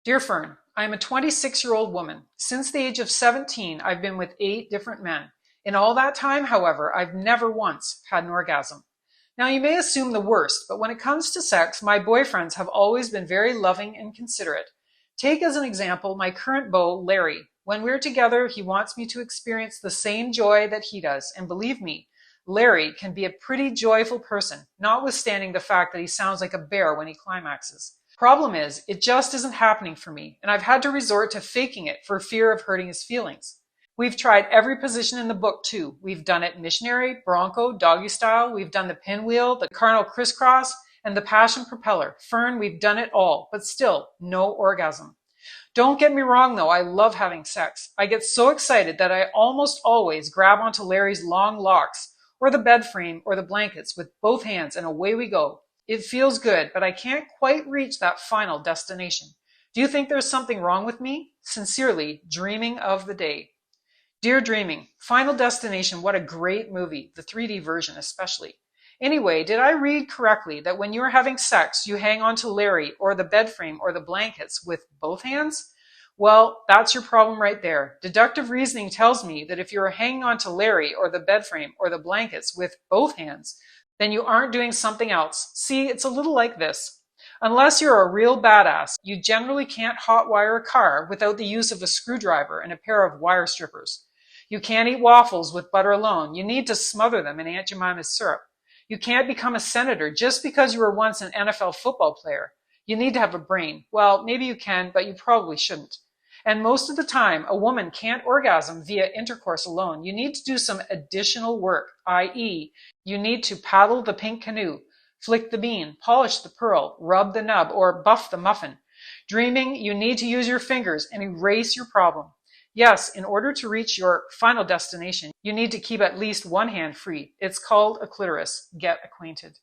Dear Fern, I am a 26-year-old woman. Since the age of 17, I've been with 8 different men. In all that time, however, I've never once had an orgasm. Now, you may assume the worst, but when it comes to sex, my boyfriends have always been very loving and considerate. Take as an example my current beau, Larry. When we're together, he wants me to experience the same joy that he does, and believe me, Larry can be a pretty joyful person, notwithstanding the fact that he sounds like a bear when he climaxes. Problem is, it just isn't happening for me, and I've had to resort to faking it for fear of hurting his feelings. We've tried every position in the book too. We've done it missionary, bronco, doggy style. We've done the pinwheel, the carnal crisscross, and the passion propeller. Fern, we've done it all, but still, no orgasm. Don't get me wrong though, I love having sex. I get so excited that I almost always grab onto Larry's long locks, or the bed frame, or the blankets with both hands, and away we go. It feels good, but I can't quite reach that final destination. Do you think there's something wrong with me? Sincerely, Dreaming of the Day. Dear Dreaming, Final Destination, what a great movie, the 3D version especially. Anyway, did I read correctly that when you're having sex, you hang on to Larry or the bed frame or the blankets with both hands? Well, that's your problem right there. Deductive reasoning tells me that if you're hanging on to Larry or the bed frame or the blankets with both hands, then you aren't doing something else. See, it's a little like this. Unless you're a real badass, you generally can't hotwire a car without the use of a screwdriver and a pair of wire strippers. You can't eat waffles with butter alone. You need to smother them in Aunt Jemima's syrup. You can't become a senator just because you were once an NFL football player. You need to have a brain. Well, maybe you can, but you probably shouldn't. And most of the time, a woman can't orgasm via intercourse alone. You need to do some additional work, i.e., you need to paddle the pink canoe, flick the bean, polish the pearl, rub the nub, or buff the muffin. Dreaming, you need to use your fingers and erase your problem. Yes, in order to reach your final destination, you need to keep at least one hand free. It's called a clitoris. Get acquainted.